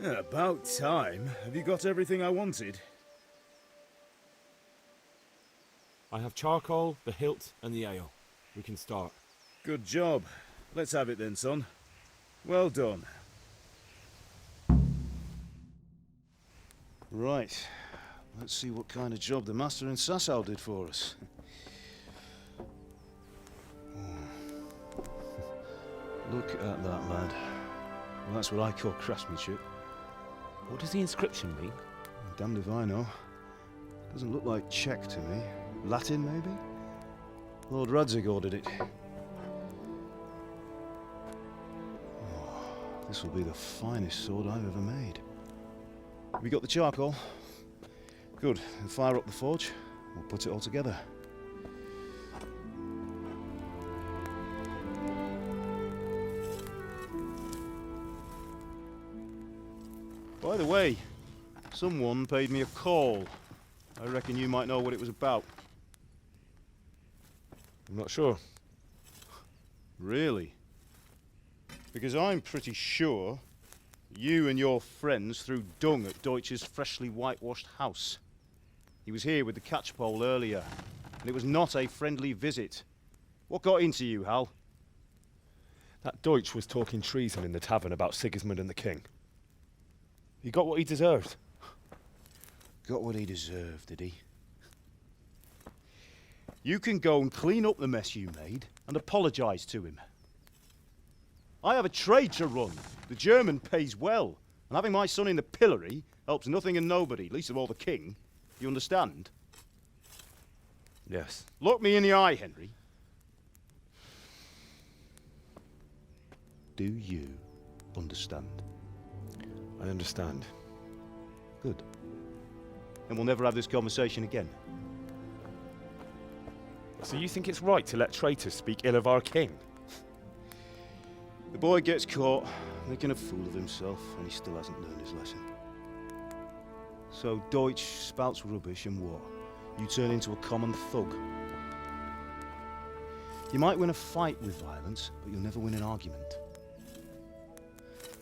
About time. Have you got everything I wanted? I have charcoal, the hilt, and the ale. We can start. Good job. Let's have it then, son. Well done. Right. Let's see what kind of job the Master in Sasau did for us. Look at that, lad. Well, that's what I call craftsmanship. What does the inscription mean? Damned if I know. Doesn't look like Czech to me. Latin, maybe? Lord Radzig ordered it. Oh, this will be the finest sword I've ever made. We got the charcoal? Good. Then fire up the forge. We'll put it all together. By the way, someone paid me a call. I reckon you might know what it was about. I'm not sure. Really? Because I'm pretty sure you and your friends threw dung at Deutsch's freshly whitewashed house. He was here with the catchpole earlier, and it was not a friendly visit. What got into you, Hal? That Deutsch was talking treason in the tavern about Sigismund and the king. He got what he deserved. Got what he deserved, did he? You can go and clean up the mess you made and apologise to him. I have a trade to run. The German pays well, and having my son in the pillory helps nothing and nobody, least of all the king. You understand? Yes. Look me in the eye, Henry. Do you understand? I understand. Good. Then we'll never have this conversation again. So you think it's right to let traitors speak ill of our king? The boy gets caught, making a fool of himself, and he still hasn't learned his lesson. So Deutsch spouts rubbish, and what? You turn into a common thug. You might win a fight with violence, but you'll never win an argument.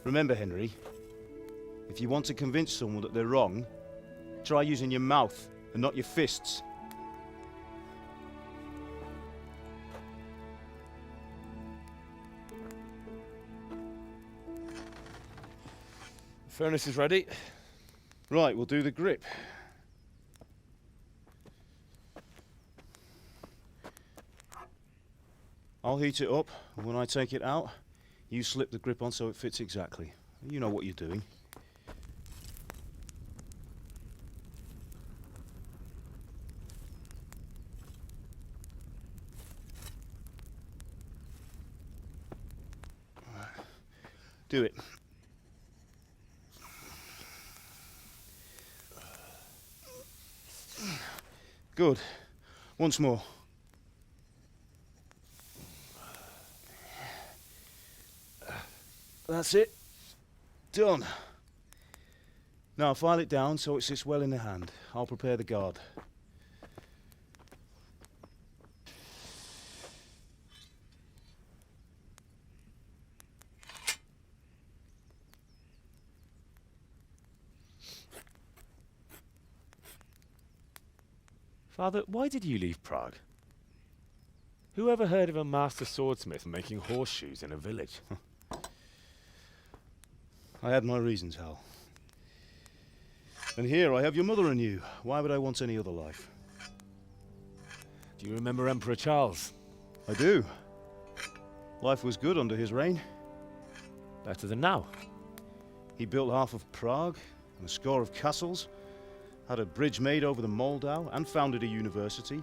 Remember, Henry, if you want to convince someone that they're wrong, try using your mouth and not your fists. The furnace is ready. Right, we'll do the grip. I'll heat it up, and when I take it out, you slip the grip on so it fits exactly. You know what you're doing. Do it. Good. Once more. That's it. Done. Now file it down so it sits well in the hand. I'll prepare the guard. Father, why did you leave Prague? Who ever heard of a master swordsmith making horseshoes in a village? I had my reasons, Hal. And here I have your mother and you. Why would I want any other life? Do you remember Emperor Charles? I do. Life was good under his reign. Better than now. He built half of Prague and a score of castles, had a bridge made over the Moldau, and founded a university,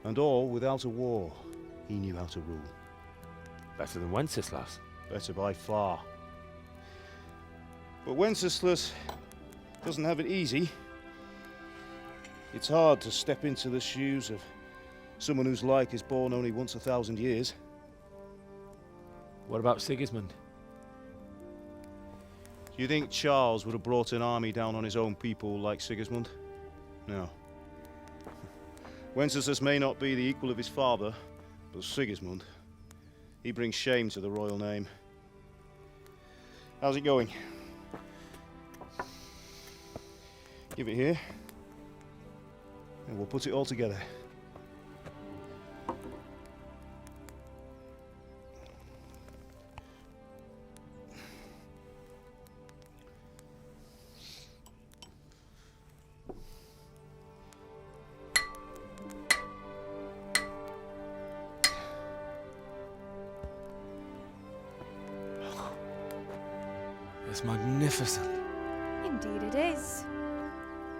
and all without a war. He knew how to rule. Better than Wenceslas. Better by far. But Wenceslas doesn't have it easy. It's hard to step into the shoes of someone whose like is born only once 1,000 years. What about Sigismund? Do you think Charles would have brought an army down on his own people like Sigismund? No. Wenceslas may not be the equal of his father, but Sigismund, he brings shame to the royal name. How's it going? Give it here. And we'll put it all together. It's magnificent. Indeed it is.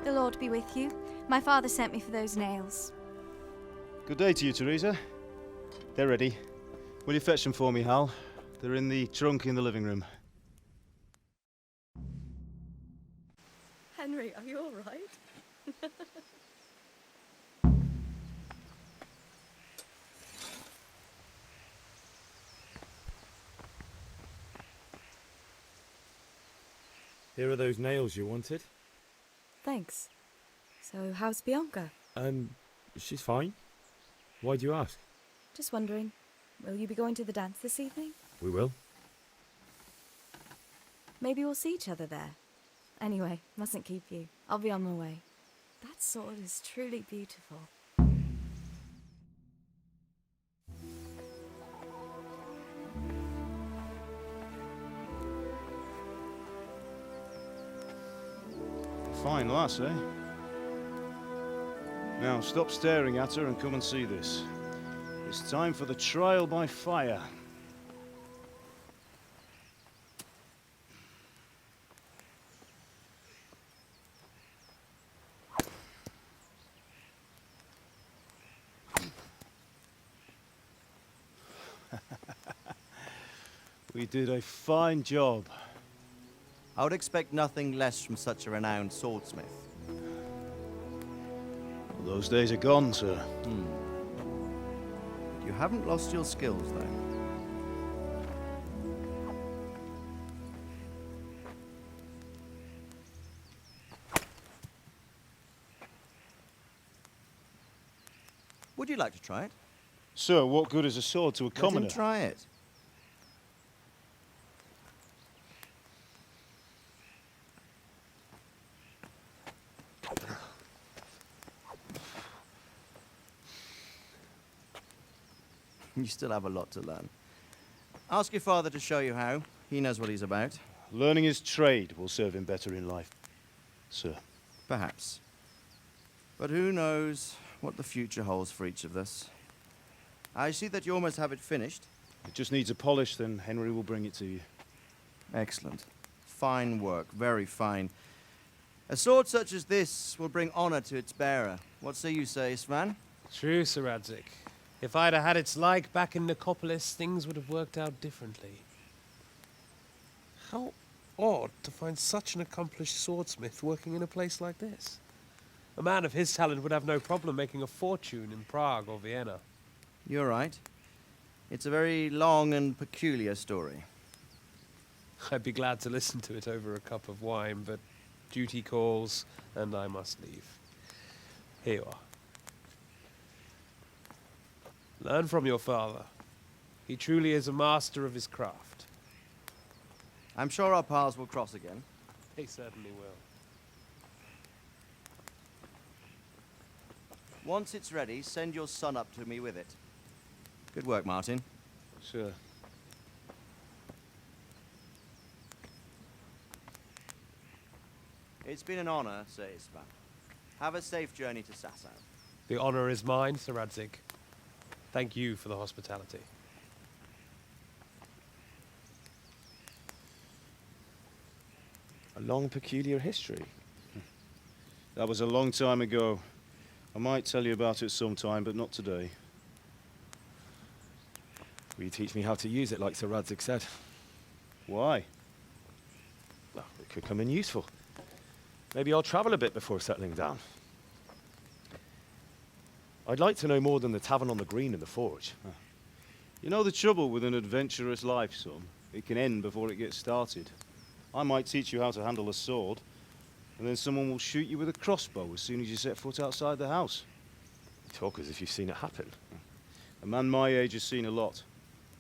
The Lord be with you. My father sent me for those nails. Good day to you, Teresa. They're ready. Will you fetch them for me, Hal? They're in the trunk in the living room. Henry, are you all right? Here are those nails you wanted. Thanks. So, how's Bianca? She's fine. Why do you ask? Just wondering, will you be going to the dance this evening? We will. Maybe we'll see each other there. Anyway, mustn't keep you. I'll be on my way. That sword is truly beautiful. Fine lass, eh? Now, stop staring at her and come and see this. It's time for the trial by fire. We did a fine job. I would expect nothing less from such a renowned swordsmith. Well, those days are gone, sir. You haven't lost your skills, though. Would you like to try it? Sir, what good is a sword to a commoner? Let him try it. You still have a lot to learn. Ask your father to show you how. He knows what he's about. Learning his trade will serve him better in life, sir. Perhaps. But who knows what the future holds for each of us. I see that you almost have it finished. It just needs a polish, then Henry will bring it to you. Excellent. Fine work, very fine. A sword such as this will bring honor to its bearer. What say you, Svan? True, Sir Radzik. If I'd have had its like back in Nicopolis, things would have worked out differently. How odd to find such an accomplished swordsmith working in a place like this. A man of his talent would have no problem making a fortune in Prague or Vienna. You're right. It's a very long and peculiar story. I'd be glad to listen to it over a cup of wine, but duty calls, and I must leave. Here you are. Learn from your father. He truly is a master of his craft. I'm sure our paths will cross again. They certainly will. Once it's ready, send your son up to me with it. Good work, Martin. Sir. It's been an honor, Sir Isvan. Have a safe journey to Sasau. The honor is mine, Sir Radzik. Thank you for the hospitality. A long, peculiar history. That was a long time ago. I might tell you about it sometime, but not today. Will you teach me how to use it, like Sir Radzik said? Why? Well, it could come in useful. Maybe I'll travel a bit before settling down. I'd like to know more than the tavern on the green and the forge. You know the trouble with an adventurous life, son? It can end before it gets started. I might teach you how to handle a sword, and then someone will shoot you with a crossbow as soon as you set foot outside the house. You talk as if you've seen it happen. A man my age has seen a lot.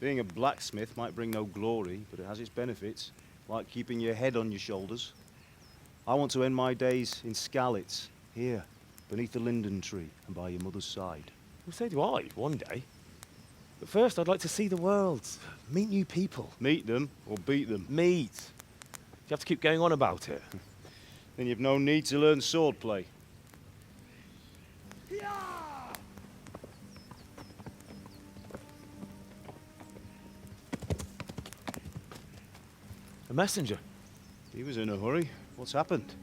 Being a blacksmith might bring no glory, but it has its benefits, like keeping your head on your shoulders. I want to end my days in Skalitz, here, beneath the linden tree and by your mother's side. Well, so do I, one day. But first, I'd like to see the world, meet new people. Meet them or beat them. Meet. You have to keep going on about it. Then you've no need to learn swordplay. A messenger. He was in a hurry. What's happened?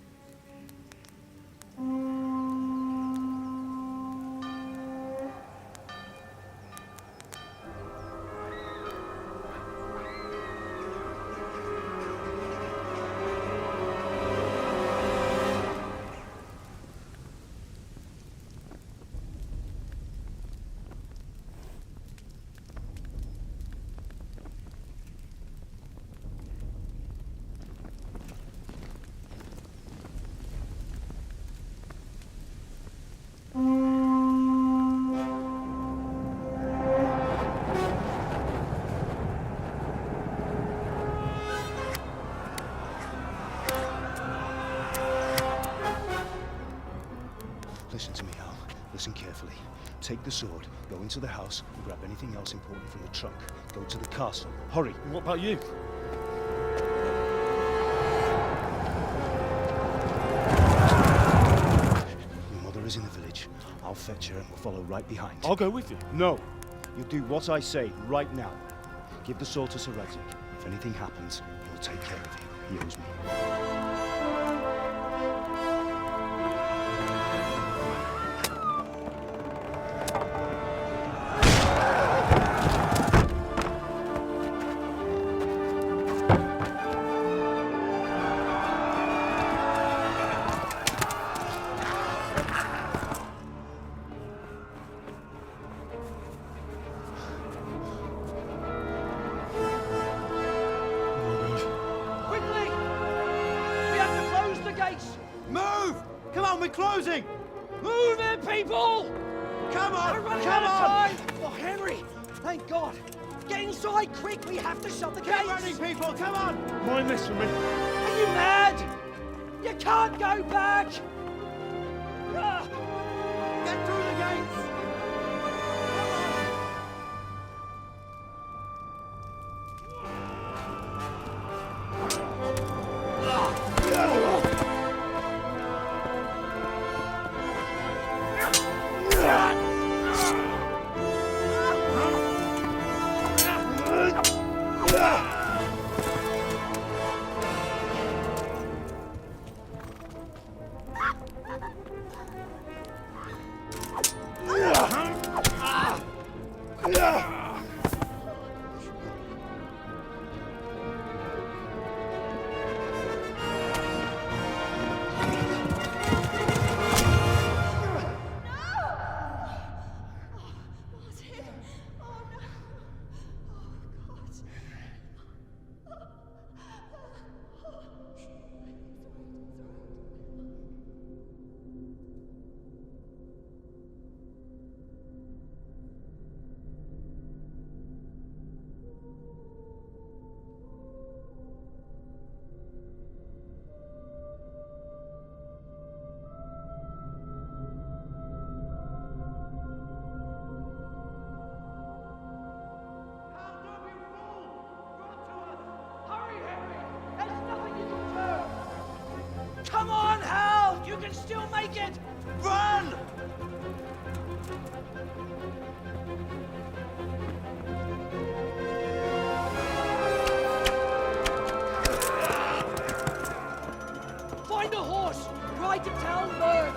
Listen to me, Hal. Listen carefully. Take the sword, go into the house, and grab anything else important from the trunk. Go to the castle. Hurry! What about you? Your mother is in the village. I'll fetch her and we'll follow right behind. I'll go with you. No! You'll do what I say right now. Give the sword to Sir Redrick. If anything happens, he'll take care of you. He owes me. Quickly! We have to close the gates! Move! Come on, we're closing! Move it, people! Come on! We're running Come out on! of time! Oh, Henry! Thank God! Get inside, quick! We have to shut the Get gates! ready, people! Come on! Mind this for me. Are you mad? You can't go back! Ah, Get through the gates! hurry, Henry! There's nothing you can do! Come on, Hal! You can still make it! Run! Find a horse! Ride to town, Merc!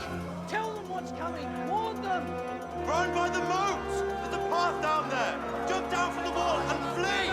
Tell them what's coming! Warn them! Run by the moat! There's a path down there! Jump down from the wall and flee!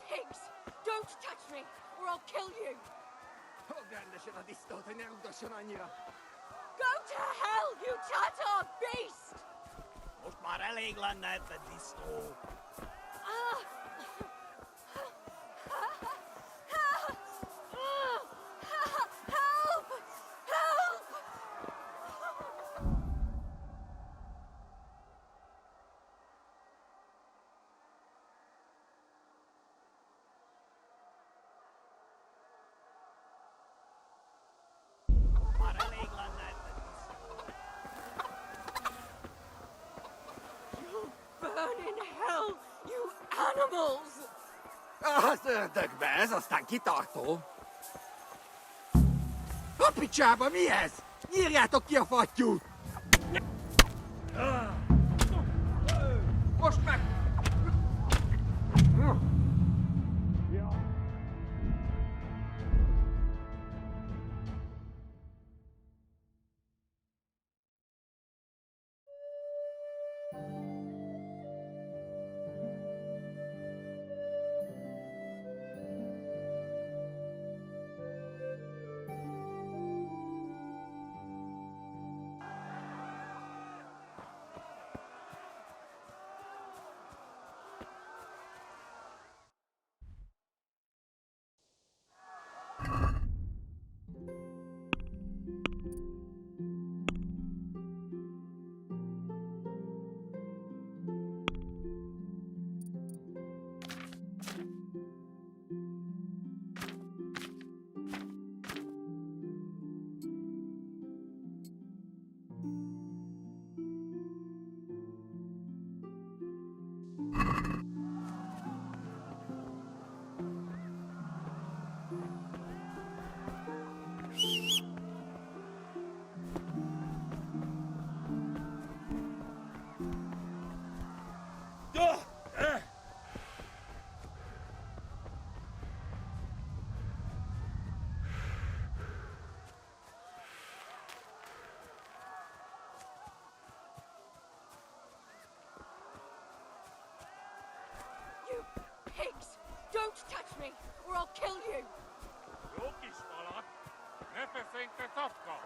pigs! Don't touch me, or I'll kill you! Go to hell, you Tatar beast! Most már elég lenne ebben, disznó. Ah! Help! Help! Már elég lenne ebben, disznó. You'll burn in hell, you animals! Az ördögbe, ez aztán kitartó. A picsába, mi ez? Nyírjátok ki a fattyút! Most meg! You pigs! Don't touch me, or I'll kill you! Jó kis falat, ne feszénj te szapka!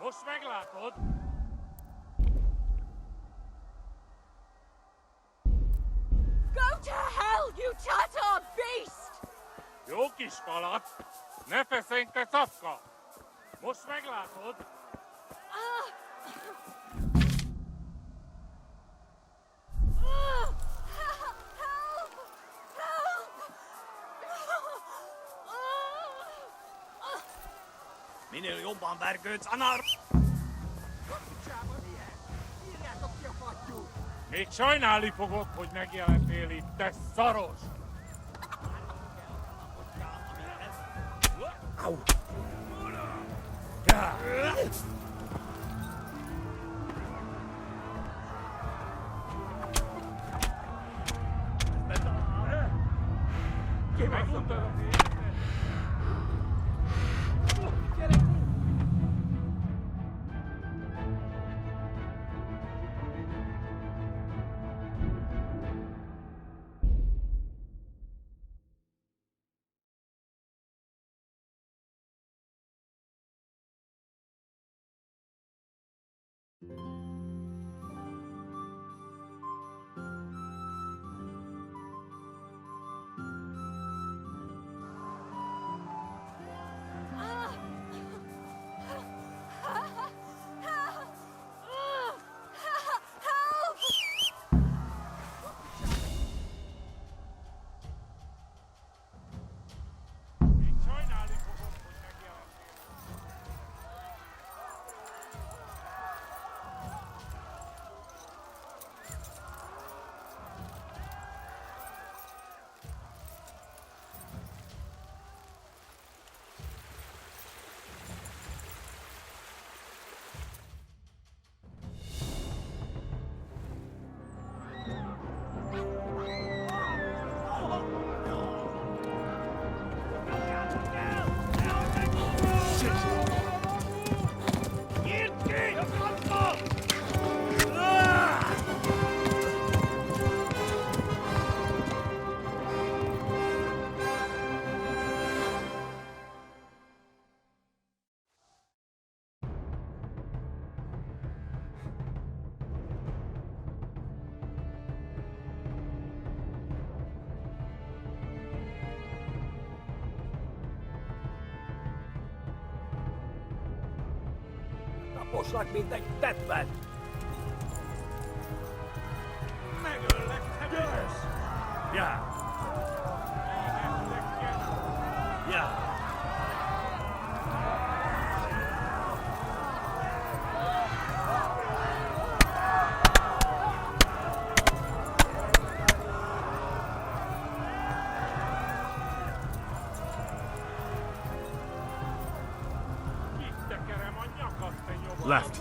Most meglátod! Go to hell, you Tatar beast! Jó kis falat, ne feszénj te szapka! Most meglátod! Ah! Ah! Help! Help! Ah! Minél jobban vergődsz, annál... A picsába, mi ez? Nyírjátok ki a fattyút! Még sajnálni fogod, hogy megjelentél itt, te szaros! Au! Megunod az Voorslag met dat bedbed. Ja. Ja. Left.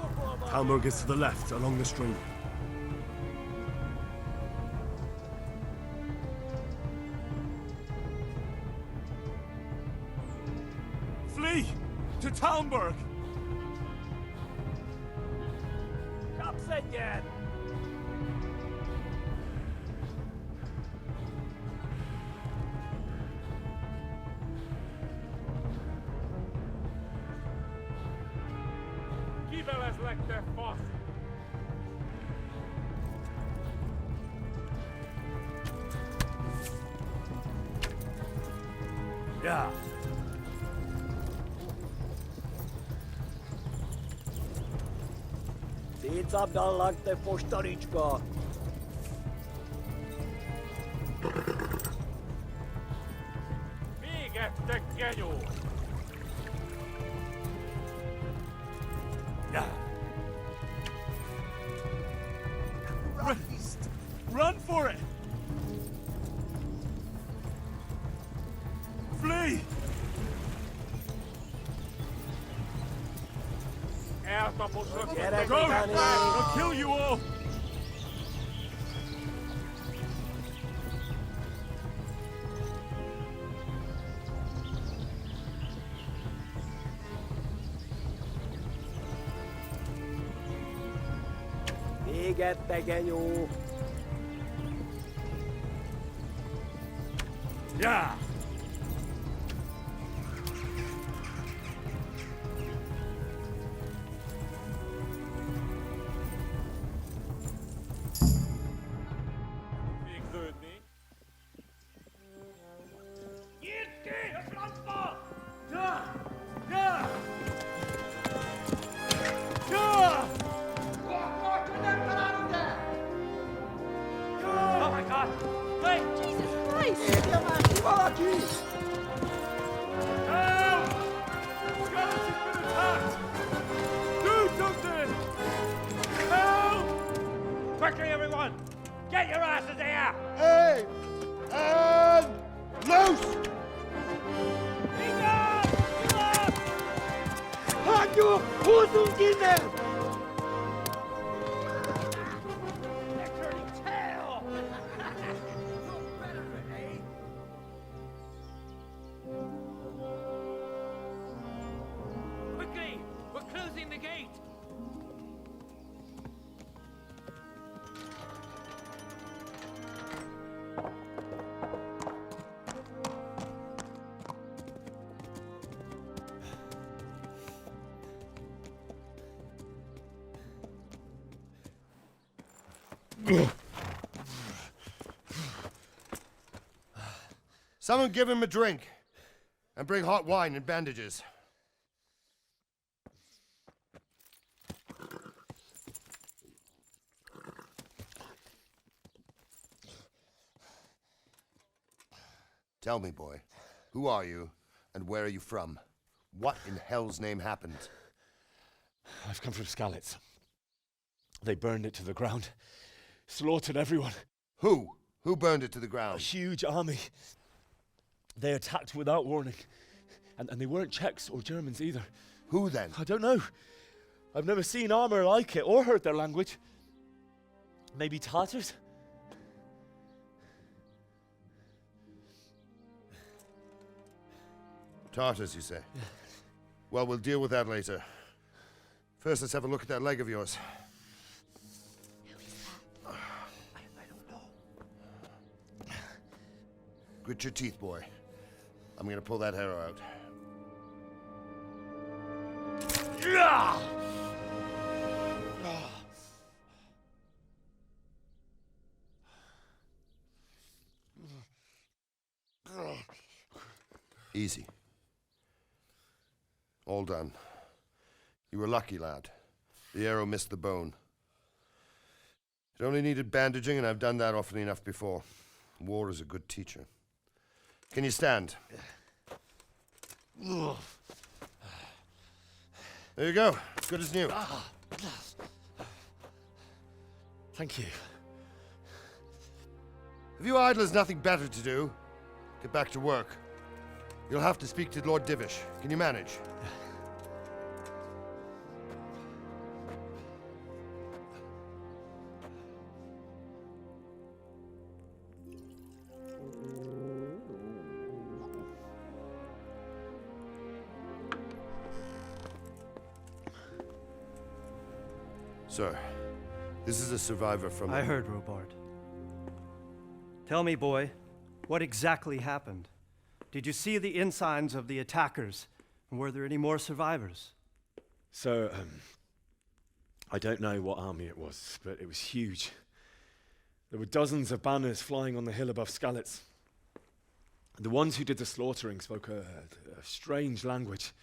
Hamburg is to the left, along the stream. Flee! To Talmberg! Kapsenjen! Kiveles legte fasz! Ja. Szétszabdal legte postaricska. Végettek, genyó! Ja. Christ! Run for it! Flee! Eltaposod! Gyere, Go! Dani! I'll kill you all! Égette, genyó! Ja! Végződni! Nyílt ki a francba! Ja! Ja! Ja! Akkor, hogy nem találunk el! Ja! Oh my god! Wait! Jesus Christ! Érje már ki valaki! Help! Skeleton's been attacked! Do something! Help! Quickly, everyone! Get your asses here! Hey! And loose! Hagyjuk! Húzzunk innen! They're turning tail! Quickly! We're closing the gate! Someone give him a drink. And bring hot wine and bandages. Tell me, boy, who are you and where are you from? What in hell's name happened? I've come from Skalitz. They burned it to the ground, slaughtered everyone. Who? Who burned it to the A ground? huge army. They attacked without warning. And they weren't Czechs or Germans either. Who then? I don't know. I've never seen armor like it or heard their language. Maybe Tatars? Tartars, you say? Yeah. Well, we'll deal with that later. First, let's have a look at that leg of yours. I don't know. Grit your teeth, boy. I'm gonna pull that arrow out. Easy. All done. You were lucky, lad. The arrow missed the bone. It only needed bandaging, and I've done that often enough before. War is a good teacher. Can you stand? There you go. Good as new. Thank you. Have you idlers nothing better to do? Get back to work. You'll have to speak to Lord Divish. Can you manage? Sir, this is a survivor from... I heard, Robard. Tell me, boy, what exactly happened? Did you see the ensigns of the attackers? And were there any more survivors? So, I don't know what army it was, but it was huge. There were dozens of banners flying on the hill above Skalitz. The ones who did the slaughtering spoke a strange language.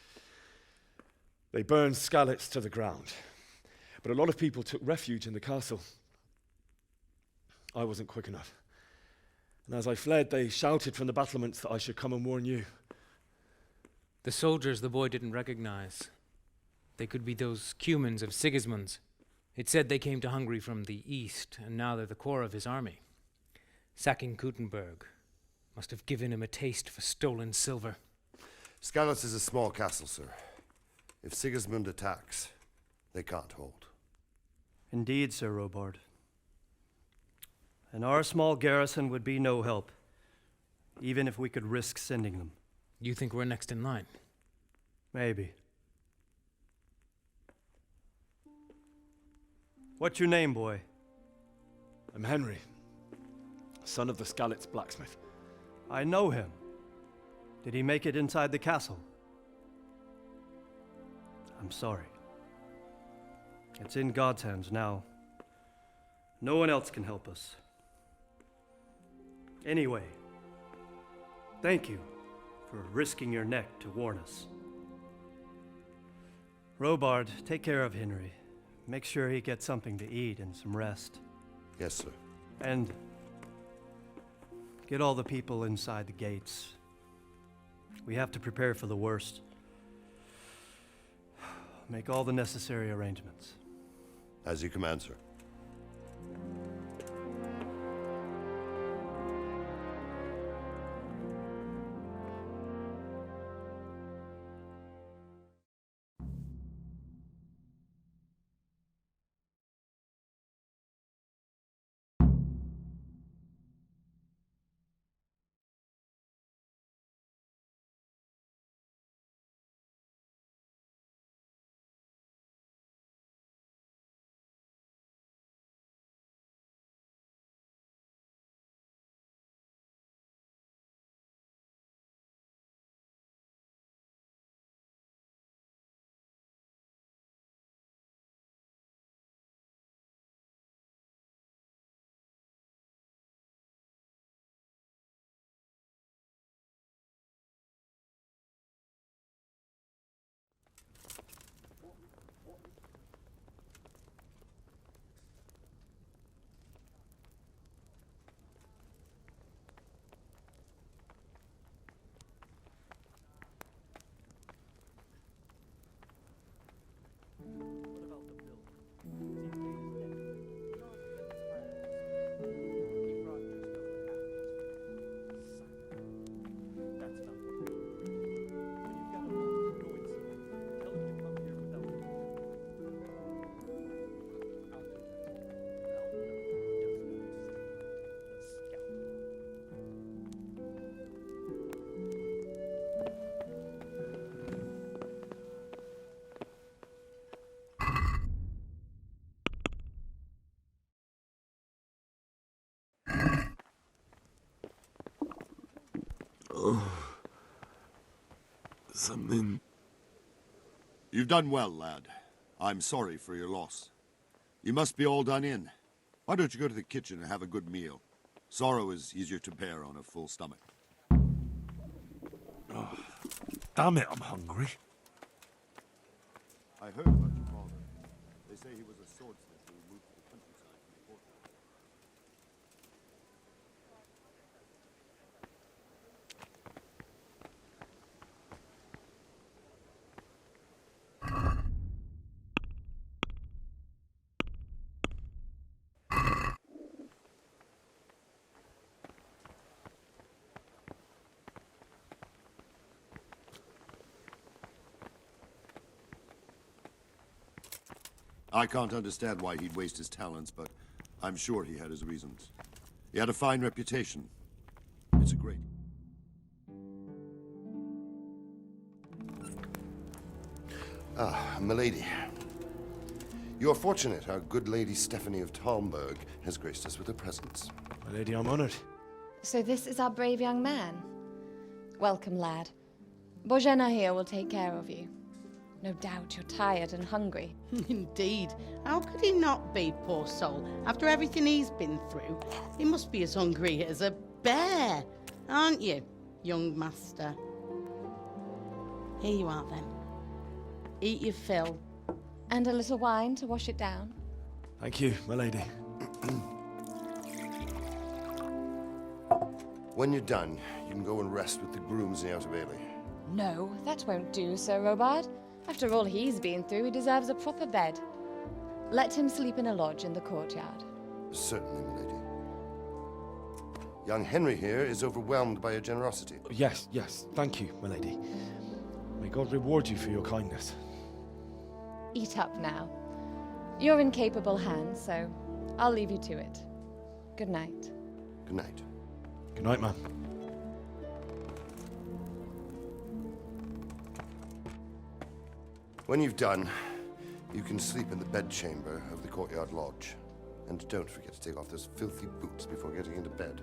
They burned Skalitz to the ground. But a lot of people took refuge in the castle. I wasn't quick enough. And as I fled, they shouted from the battlements that I should come and warn you. The soldiers the boy didn't recognize. They could be those Cumans of Sigismund's. It said they came to Hungary from the east, and now they're the core of his army. Sacking Kuttenberg must have given him a taste for stolen silver. Skalitz is a small castle, sir. If Sigismund attacks, they can't hold. Indeed, Sir Robard. And our small garrison would be no help, even if we could risk sending them. You think we're next in line? Maybe. What's your name, boy? I'm Henry, son of the Skalitz blacksmith. I know him. Did he make it inside the castle? I'm sorry. It's in God's hands now. No one else can help us. Anyway, thank you for risking your neck to warn us. Robard, take care of Henry. Make sure he gets something to eat and some rest. Yes, sir. And get all the people inside the gates. We have to prepare for the worst. Make all the necessary arrangements. As you command, sir. Something. You've done well, lad. I'm sorry for your loss. You must be all done in. Why don't you go to the kitchen and have a good meal? Sorrow is easier to bear on a full stomach. Oh, damn it, I'm hungry. I heard about your father. They say he was a swordsmith who moved to the countryside from the courtyard. I can't understand why he'd waste his talents, but I'm sure he had his reasons. He had a fine reputation. It's a great... Ah, milady. You are fortunate our good lady Stephanie of Talmberg has graced us with her presence. My lady, I'm honored. So this is our brave young man. Welcome, lad. Bojena here will take care of you. No doubt you're tired and hungry. Indeed. How could he not be, poor soul? After everything he's been through, he must be as hungry as a bear, aren't you, young master? Here you are, then. Eat your fill. And a little wine to wash it down. Thank you, my lady. When you're done, you can go and rest with the grooms in the Outer Bailey. No, that won't do, Sir Robard. After all he's been through, he deserves a proper bed. Let him sleep in a lodge in the courtyard. Certainly, milady. Young Henry here is overwhelmed by your generosity. Yes, yes. Thank you, my lady. May God reward you for your kindness. Eat up now. You're in capable hands, so I'll leave you to it. Good night. Good night. Good night, ma'am. When you've done, you can sleep in the bedchamber of the courtyard lodge. And don't forget to take off those filthy boots before getting into bed.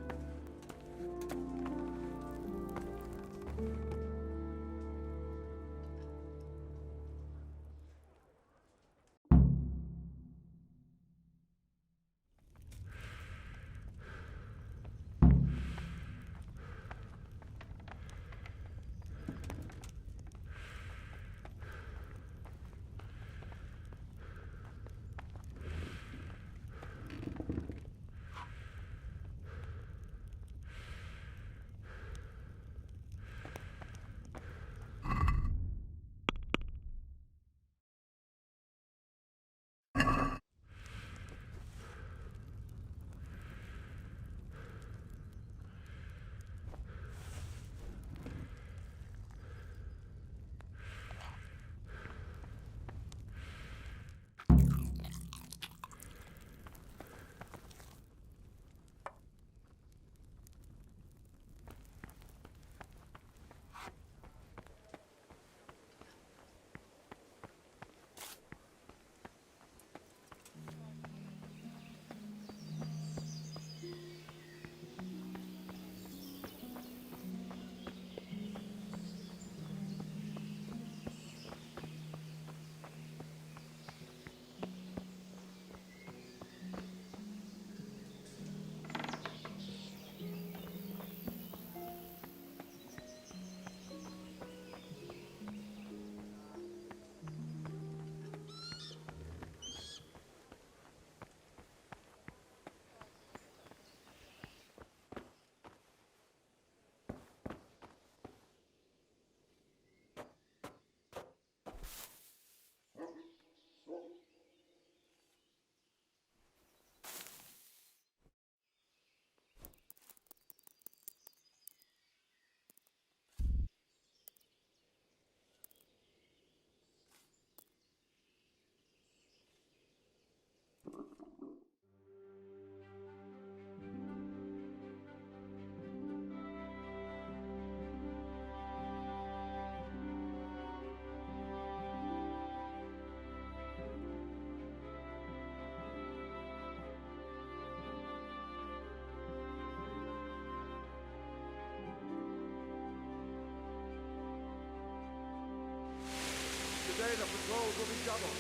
Today the patrols will be doubled.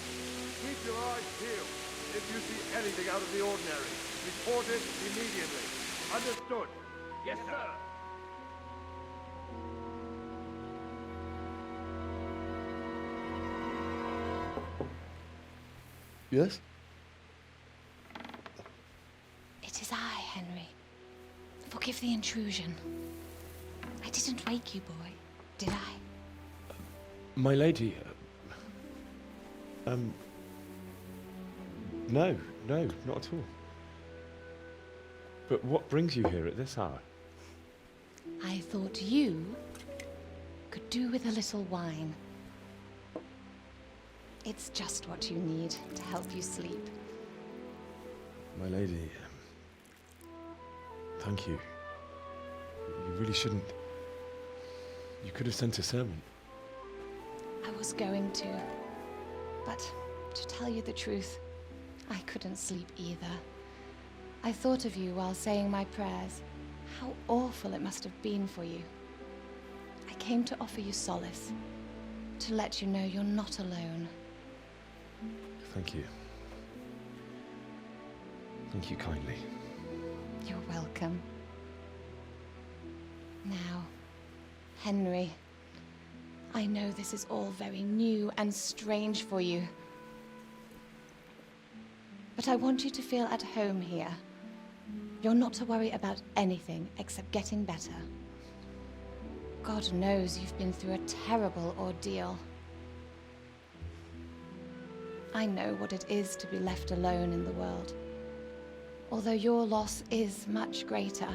Keep your eyes peeled. If you see anything out of the ordinary, report it immediately. Understood? Yes, sir. Yes? It is I, Henry. Forgive the intrusion. I didn't wake you, boy, did I? My lady, no, not at all. But what brings you here at this hour? I thought you could do with a little wine. It's just what you need to help you sleep. My lady, thank you. You really shouldn't. You could have sent a servant. I was going to, but to tell you the truth, I couldn't sleep either. I thought of you while saying my prayers. How awful it must have been for you. I came to offer you solace, to let you know you're not alone. Thank you. Thank you kindly. You're welcome. Now, Henry, I know this is all very new and strange for you, but I want you to feel at home here. You're not to worry about anything except getting better. God knows you've been through a terrible ordeal. I know what it is to be left alone in the world, although your loss is much greater.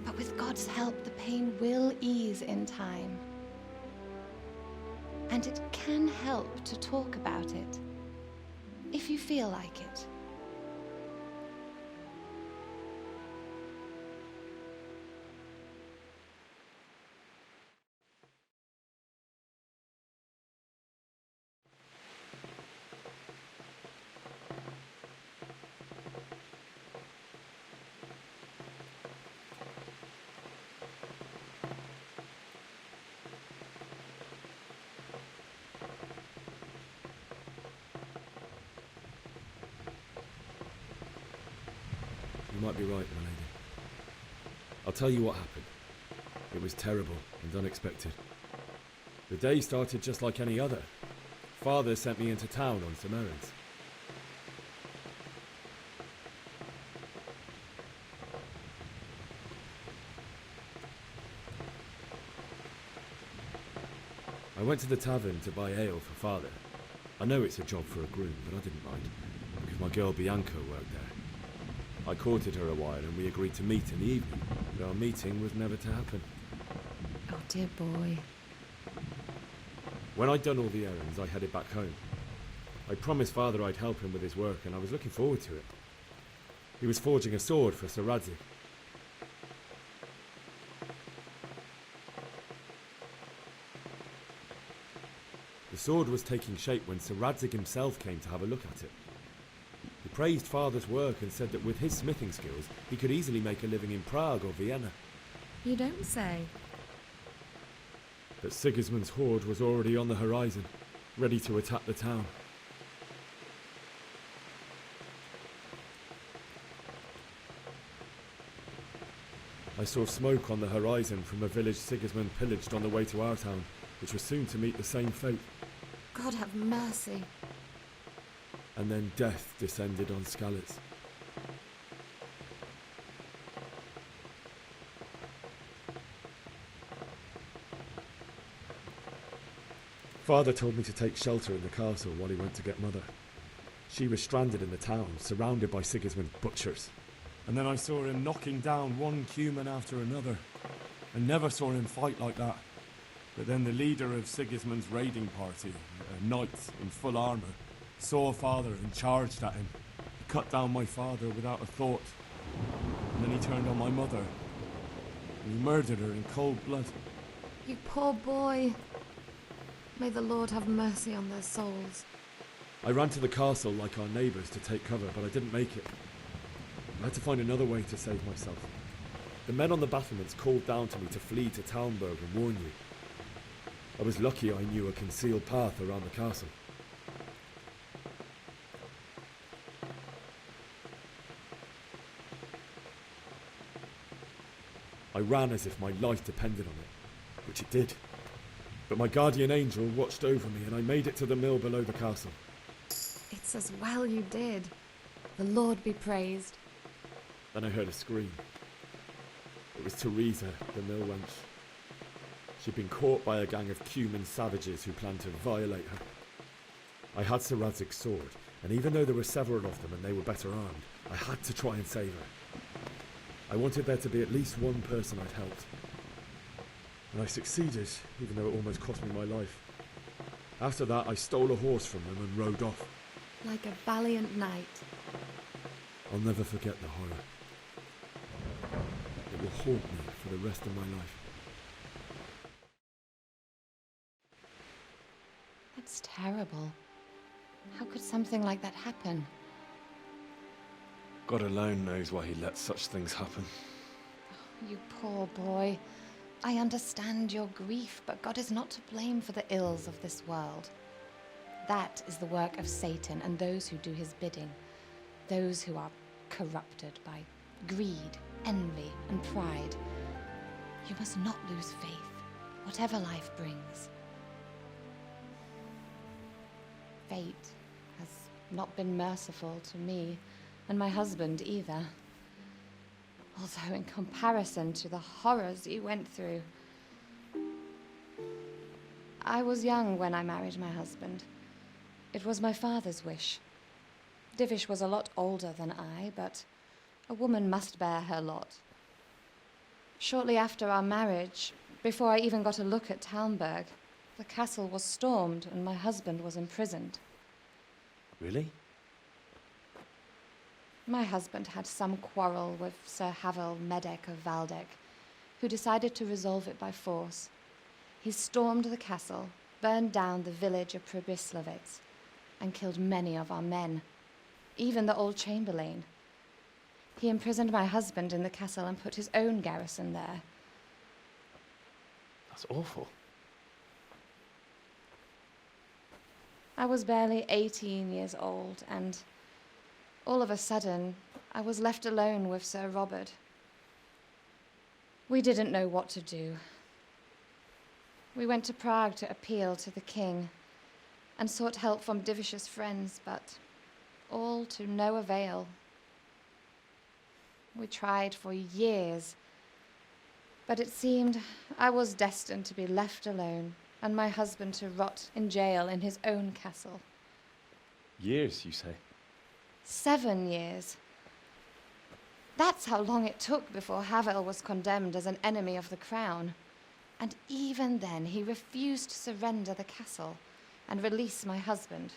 But with God's help, the pain will ease in time. And it can help to talk about it, if you feel like it. You might be right, my lady. I'll tell you what happened. It was terrible and unexpected. The day started just like any other. Father sent me into town on some errands. I went to the tavern to buy ale for Father. I know it's a job for a groom, but I didn't mind, because my girl Bianca worked there. I courted her a while and we agreed to meet in the evening, but our meeting was never to happen. Oh, dear boy. When I'd done all the errands, I headed back home. I promised Father I'd help him with his work, and I was looking forward to it. He was forging a sword for Sir Radzig. The sword was taking shape when Sir Radzig himself came to have a look at it. He praised Father's work and said that with his smithing skills, he could easily make a living in Prague or Vienna. You don't say. But Sigismund's horde was already on the horizon, ready to attack the town. I saw smoke on the horizon from a village Sigismund pillaged on the way to our town, which was soon to meet the same fate. God have mercy. And then death descended on Skalitz. Father told me to take shelter in the castle while he went to get Mother. She was stranded in the town, surrounded by Sigismund's butchers. And then I saw him knocking down one Cuman after another. I never saw him fight like that. But then the leader of Sigismund's raiding party, a knight in full armour, saw Father and charged at him. He cut down my father without a thought. And then he turned on my mother. And he murdered her in cold blood. You poor boy. May the Lord have mercy on their souls. I ran to the castle like our neighbours to take cover, but I didn't make it. I had to find another way to save myself. The men on the battlements called down to me to flee to Talmberg and warn you. I was lucky I knew a concealed path around the castle. I ran as if my life depended on it, which it did. But my guardian angel watched over me and I made it to the mill below the castle. Jesus, well you did. The Lord be praised. Then I heard a scream. It was Teresa, the mill wench. She'd been caught by a gang of Cuman savages who planned to violate her. I had Sir Radzig's sword, and even though there were several of them and they were better armed, I had to try and save her. I wanted there to be at least one person I'd helped. And I succeeded, even though it almost cost me my life. After that, I stole a horse from them and rode off. Like a valiant knight. I'll never forget the horror. It will haunt me for the rest of my life. That's terrible. How could something like that happen? God alone knows why he lets such things happen. You poor boy. I understand your grief, but God is not to blame for the ills of this world. That is the work of Satan and those who do his bidding. Those who are corrupted by greed, envy, and pride. You must not lose faith, whatever life brings. Fate has not been merciful to me, and my husband either. Although in comparison to the horrors you went through. I was young when I married my husband. It was my father's wish. Divish was a lot older than I, but a woman must bear her lot. Shortly after our marriage, before I even got a look at Talmberg, the castle was stormed and my husband was imprisoned. Really? My husband had some quarrel with Sir Havel Medek of Valdek, who decided to resolve it by force. He stormed the castle, burned down the village of Probislovitz, and killed many of our men, even the old chamberlain. He imprisoned my husband in the castle and put his own garrison there. That's awful. I was barely 18 years old, and all of a sudden, I was left alone with Sir Robert. We didn't know what to do. We went to Prague to appeal to the king and sought help from Divish's friends, but all to no avail. We tried for years, but it seemed I was destined to be left alone and my husband to rot in jail in his own castle. Years, you say? 7 years. That's how long it took before Havel was condemned as an enemy of the crown. And even then, he refused to surrender the castle and release my husband.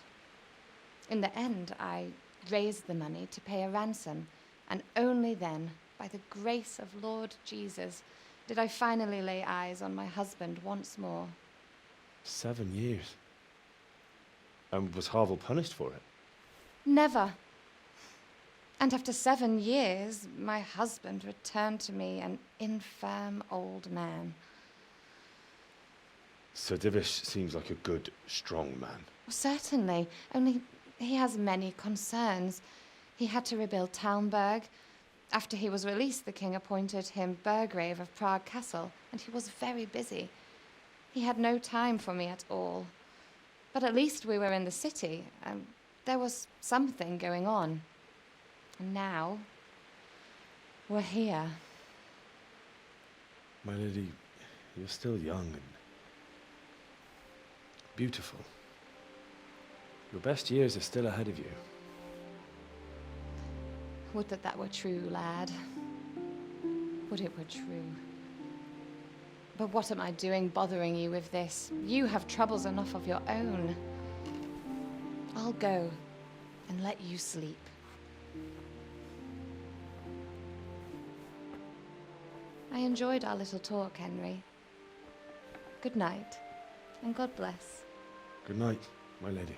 In the end, I raised the money to pay a ransom, and only then, by the grace of Lord Jesus, did I finally lay eyes on my husband once more. 7 years? And was Havel punished for it? Never. And after 7 years, my husband returned to me an infirm old man. Sir Divish seems like a good, strong man. Certainly, only he has many concerns. He had to rebuild Talmberg. After he was released, the king appointed him Burgrave of Prague Castle, and he was very busy. He had no time for me at all. But at least we were in the city, and there was something going on. And now, we're here. My lady, you're still young and beautiful. Your best years are still ahead of you. Would that were true, lad. Would it were true. But what am I doing bothering you with this? You have troubles enough of your own. I'll go and let you sleep. I enjoyed our little talk, Henry. Good night, and God bless. Good night, my lady.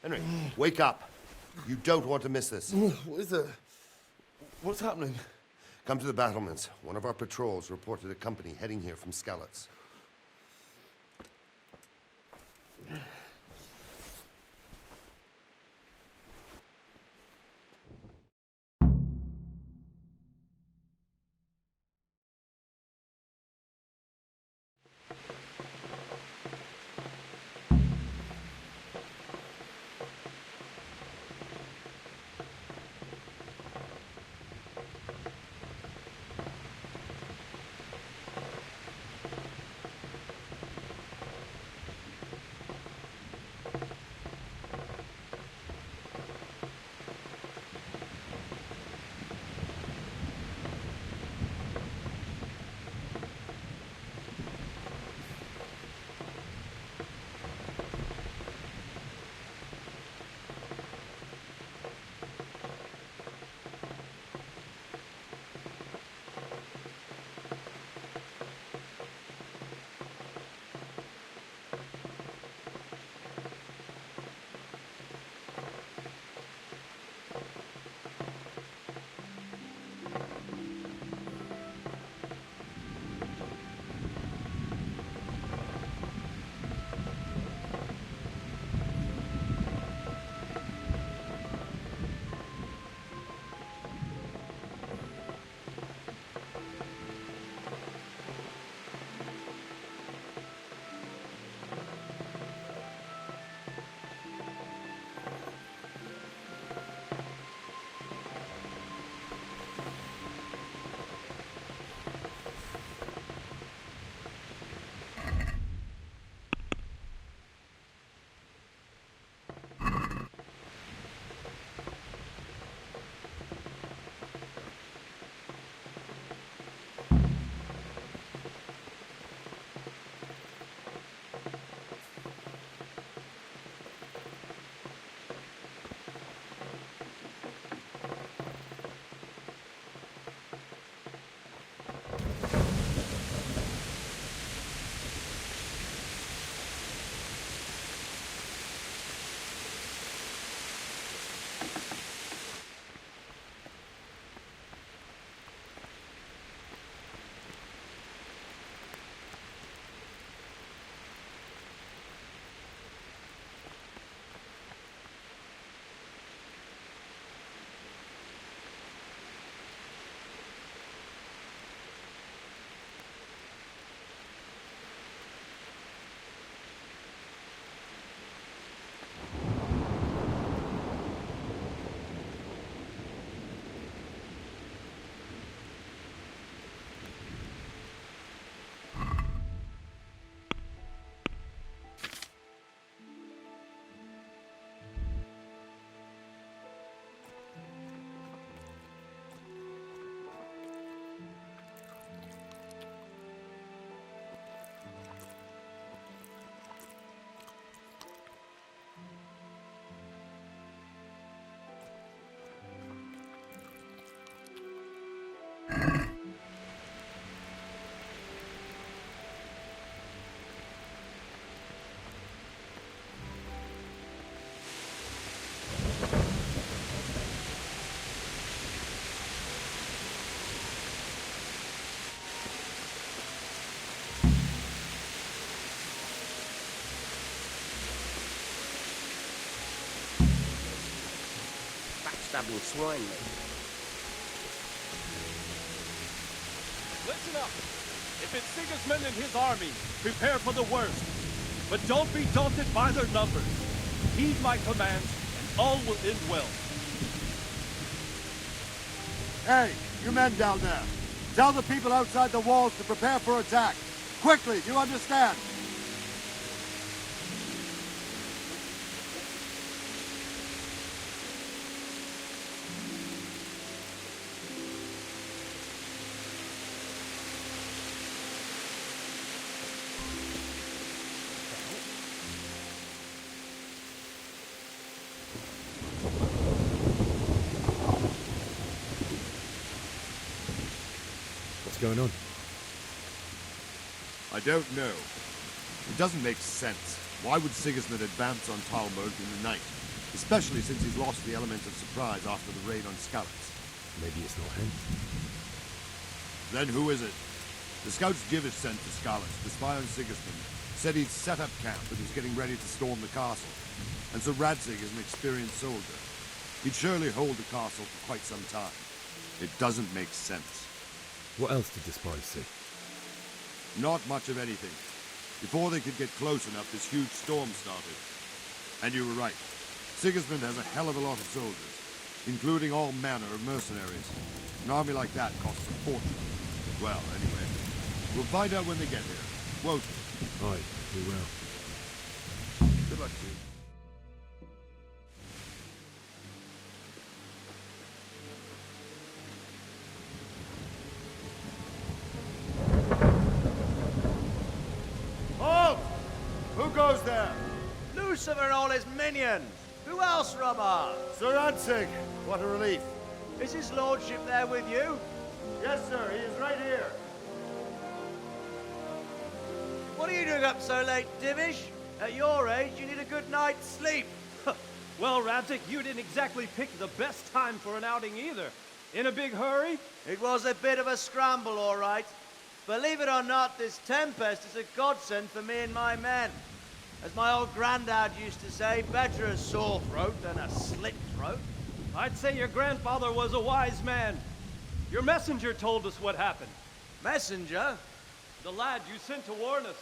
Henry, wake up. You don't want to miss this. What is it? What's happening? Come to the battlements. One of our patrols reported a company heading here from Skalitz. Backstabbing swine, mate. Listen up. If it's Sigismund and his army, prepare for the worst. But don't be daunted by their numbers. Heed my commands, and all will end well. Hey, you men down there. Tell the people outside the walls to prepare for attack. Quickly, do you understand? What's going on? I don't know. It doesn't make sense. Why would Sigismund advance on Talmberg in the night? especially since he's lost the element of surprise after the raid on Skalitz. Maybe it's not him. Then who is it? The scouts Jivish sent to Skalitz to spy on Sigismund said he'd set up camp and was getting ready to storm the castle. And so Radzig is an experienced soldier. He'd surely hold the castle for quite some time. It doesn't make sense. What else did the spies see? Not much of anything. Before they could get close enough, this huge storm started. And you were right. Sigismund has a hell of a lot of soldiers, including all manner of mercenaries. An army like that costs a fortune. Well, anyway, we'll find out when they get here, won't we? Aye, we will. Good luck to you. Halt! Who goes there? Lucifer and all his minions. Who else, Robert? Sir Radzig, what a relief. Is his lordship there with you? Yes, sir, he is right here. What are you doing up so late, Divish? At your age, you need a good night's sleep. Well, Radzig, you didn't exactly pick the best time for an outing either. In a big hurry? It was a bit of a scramble, all right. Believe it or not, this tempest is a godsend for me and my men. As my old granddad used to say, better a sore throat than a slit throat. I'd say your grandfather was a wise man. Your messenger told us what happened. Messenger? The lad you sent to warn us.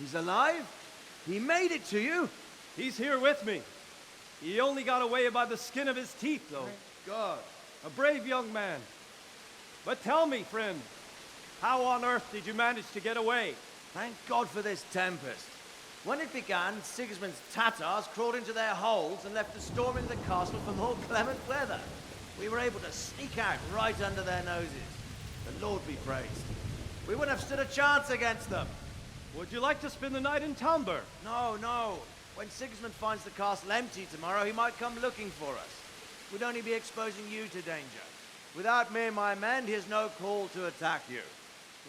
He's alive? He made it to you? He's here with me. He only got away by the skin of his teeth, though. Thank God. A brave young man. But tell me, friend, how on earth did you manage to get away? Thank God for this tempest. When it began, Sigismund's Tatars crawled into their holes and left us storming the castle for more clement weather. We were able to sneak out right under their noses. The Lord be praised. We wouldn't have stood a chance against them. Would you like to spend the night in Talmberg? No, no. When Sigismund finds the castle empty tomorrow, he might come looking for us. We'd only be exposing you to danger. Without me and my men, he has no call to attack you.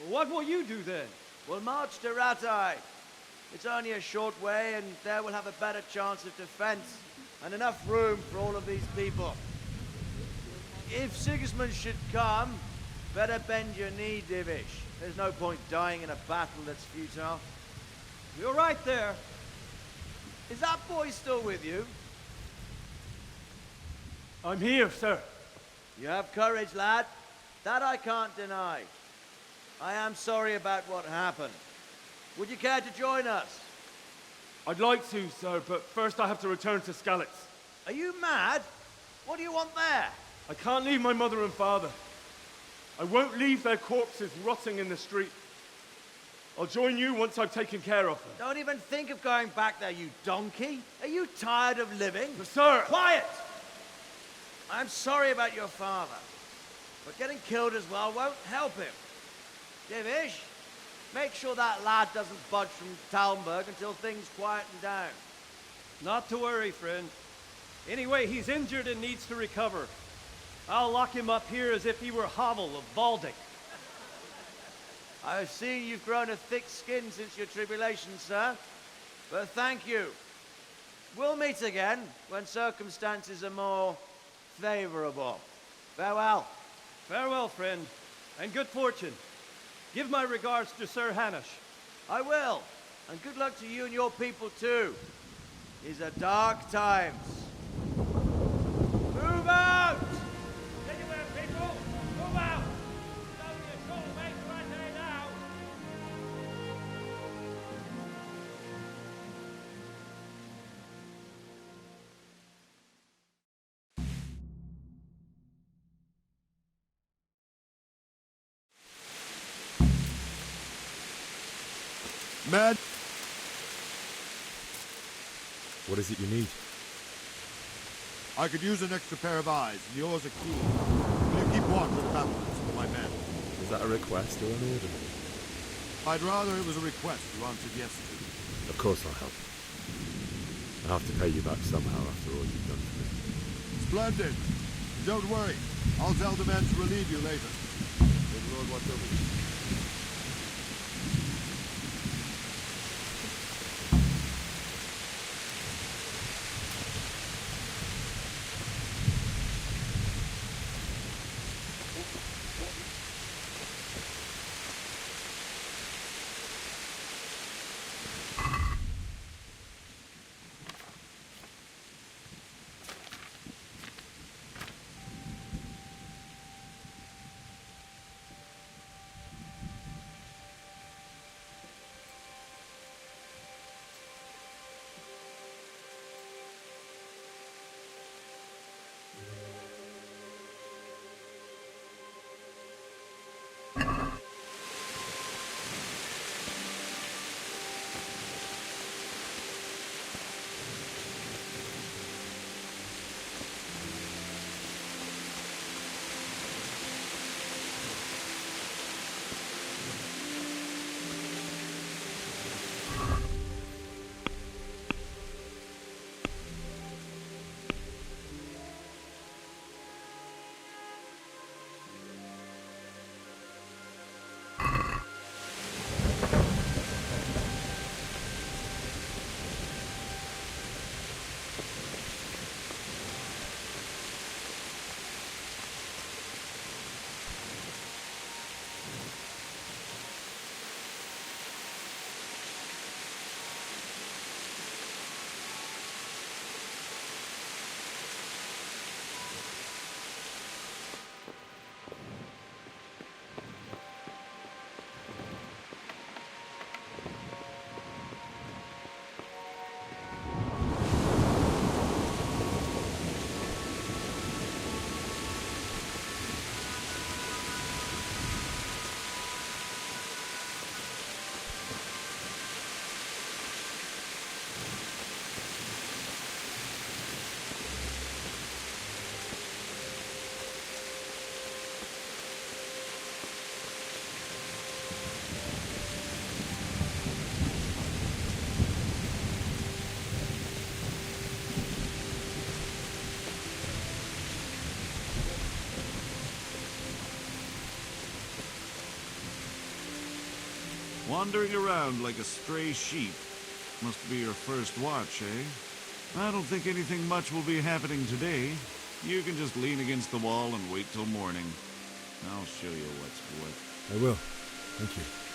What will you do then? We'll march to Ratai. It's only a short way, and there we'll have a better chance of defense and enough room for all of these people. If Sigismund should come, better bend your knee, Divish. There's no point dying in a battle that's futile. You're right there. Is that boy still with you? I'm here, sir. You have courage, lad. That I can't deny. I am sorry about what happened. Would you care to join us? I'd like to, sir, but first I have to return to Skalitz. Are you mad? What do you want there? I can't leave my mother and father. I won't leave their corpses rotting in the street. I'll join you once I've taken care of them. Don't even think of going back there, you donkey. Are you tired of living? But sir! Quiet! I'm sorry about your father, but getting killed as well won't help him. Divish, make sure that lad doesn't budge from Talmberg until things quieten down. Not to worry, friend. Anyway, he's injured and needs to recover. I'll lock him up here as if he were Havel of Baldic. I've seen you've grown a thick skin since your tribulation, sir. But thank you. We'll meet again when circumstances are more favorable. Farewell. Farewell, friend, and good fortune. Give my regards to Sir Hanush. I will. And good luck to you and your people, too. These are dark times. Move out! Anywhere, people! Move out! It's only a short way to right there now. Mad. What is it you need? I could use an extra pair of eyes, and yours are keen. Will you keep watch of the battlements for my men? Is that a request or an order? I'd rather it was a request you answered yes to. Of course I'll help. I have to pay you back somehow after all you've done for me. Splendid. Don't worry. I'll tell the men to relieve you later. May the Lord watch over you. Wandering around like a stray sheep. Must be your first watch, eh? I don't think anything much will be happening today. You can just lean against the wall and wait till morning. I'll show you what's what. I will. Thank you.